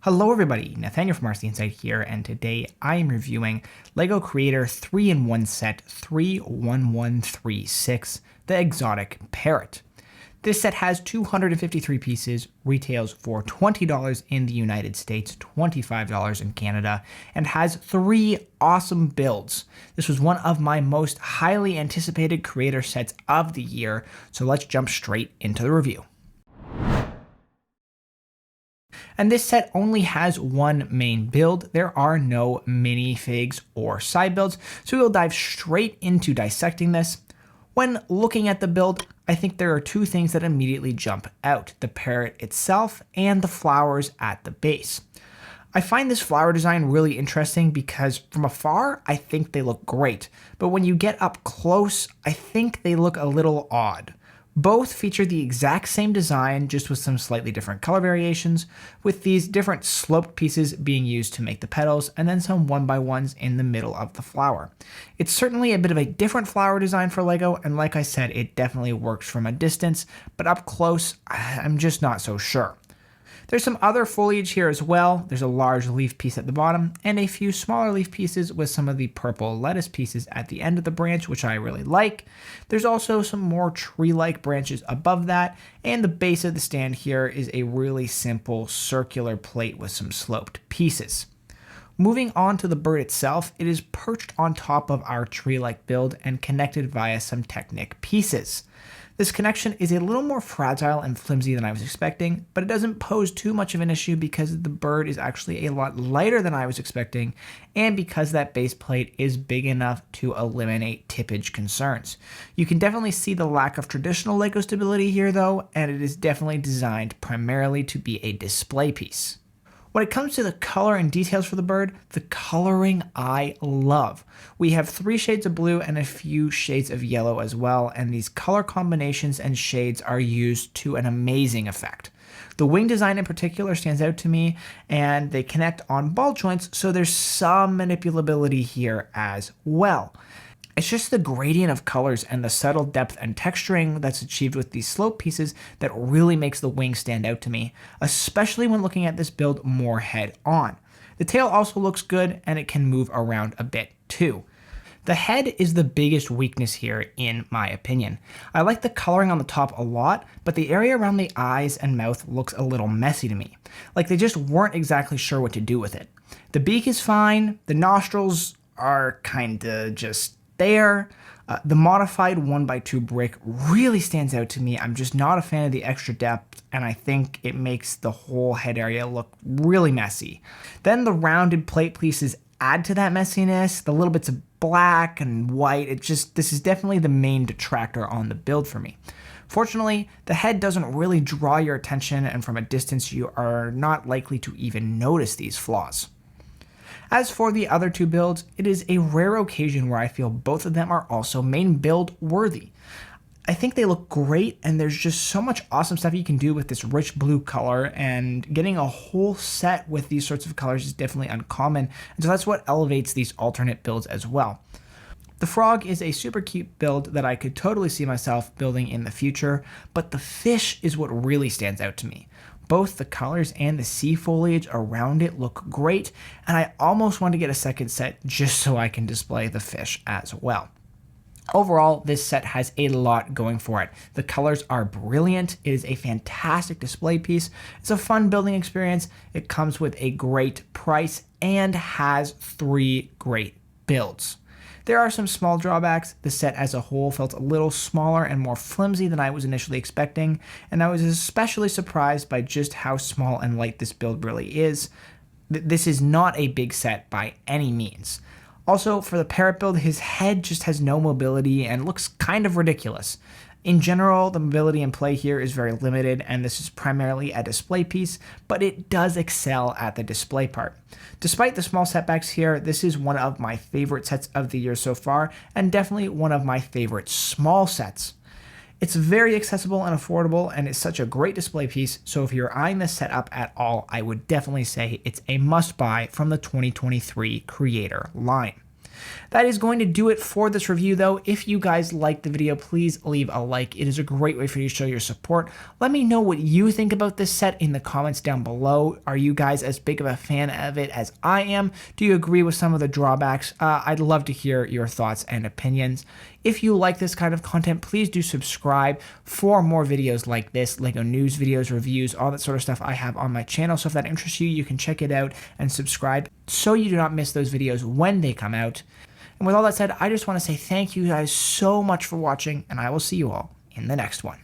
Hello everybody, Nathaniel from RCInsight here, and today I am reviewing LEGO Creator 3-in-1 Set 31136, the Exotic Parrot. This set has 253 pieces, retails for $20 in the United States, $25 in Canada, and has 3 awesome builds. This was one of my most highly anticipated creator sets of the year, so let's jump straight into the review. And this set only has one main build. There are no minifigs or side builds, so we'll dive straight into dissecting this. When looking at the build, I think there are 2 things that immediately jump out: the parrot itself and the flowers at the base. I find this flower design really interesting because from afar, I think they look great, but when you get up close, I think they look a little odd. Both feature the exact same design, just with some slightly different color variations, with these different sloped pieces being used to make the petals, and then some 1x1s in the middle of the flower. It's certainly a bit of a different flower design for LEGO, and like I said, it definitely works from a distance, but up close, I'm just not so sure. There's some other foliage here as well. There's a large leaf piece at the bottom and a few smaller leaf pieces with some of the purple lettuce pieces at the end of the branch, which I really like. There's also some more tree-like branches above that, and the base of the stand here is a really simple circular plate with some sloped pieces. Moving on to the bird itself, it is perched on top of our tree-like build and connected via some Technic pieces. This connection is a little more fragile and flimsy than I was expecting, but it doesn't pose too much of an issue because the bird is actually a lot lighter than I was expecting, and because that base plate is big enough to eliminate tippage concerns. You can definitely see the lack of traditional LEGO stability here though, and it is definitely designed primarily to be a display piece. When it comes to the color and details for the bird, the coloring I love. We have 3 shades of blue and a few shades of yellow as well, and these color combinations and shades are used to an amazing effect. The wing design in particular stands out to me, and they connect on ball joints, so there's some manipulability here as well. It's just the gradient of colors and the subtle depth and texturing that's achieved with these slope pieces that really makes the wing stand out to me, especially when looking at this build more head on. The tail also looks good, and it can move around a bit too. The head is the biggest weakness here in my opinion. I like the coloring on the top a lot, but the area around the eyes and mouth looks a little messy to me. Like they just weren't exactly sure what to do with it. The beak is fine, the nostrils are kinda just there. The modified 1x2 brick really stands out to me. I'm just not a fan of the extra depth, and I think it makes the whole head area look really messy. Then the rounded plate pieces add to that messiness, the little bits of black and white. This is definitely the main detractor on the build for me. Fortunately, the head doesn't really draw your attention, and from a distance you are not likely to even notice these flaws. As for the other 2 builds, it is a rare occasion where I feel both of them are also main build worthy. I think they look great, and there's just so much awesome stuff you can do with this rich blue color, and getting a whole set with these sorts of colors is definitely uncommon, and so that's what elevates these alternate builds as well. The frog is a super cute build that I could totally see myself building in the future, but the fish is what really stands out to me. Both the colors and the sea foliage around it look great, and I almost want to get a second set just so I can display the fish as well. Overall, this set has a lot going for it. The colors are brilliant, it is a fantastic display piece, it's a fun building experience, it comes with a great price, and has 3 great builds. There are some small drawbacks. The set as a whole felt a little smaller and more flimsy than I was initially expecting, and I was especially surprised by just how small and light this build really is. This is not a big set by any means. Also, for the parrot build, his head just has no mobility and looks kind of ridiculous. In general, the mobility in play here is very limited, and this is primarily a display piece, but it does excel at the display part. Despite the small setbacks here, this is one of my favorite sets of the year so far, and definitely one of my favorite small sets. It's very accessible and affordable, and it's such a great display piece, so if you're eyeing this set up at all, I would definitely say it's a must-buy from the 2023 Creator line. That is going to do it for this review though. If you guys liked the video, please leave a like. It is a great way for you to show your support. Let me know what you think about this set in the comments down below. Are you guys as big of a fan of it as I am? Do you agree with some of the drawbacks? I'd love to hear your thoughts and opinions. If you like this kind of content, please do subscribe for more videos like this, LEGO news videos, reviews, all that sort of stuff I have on my channel. So if that interests you, you can check it out and subscribe so you do not miss those videos when they come out. And with all that said, I just want to say thank you guys so much for watching, and I will see you all in the next one.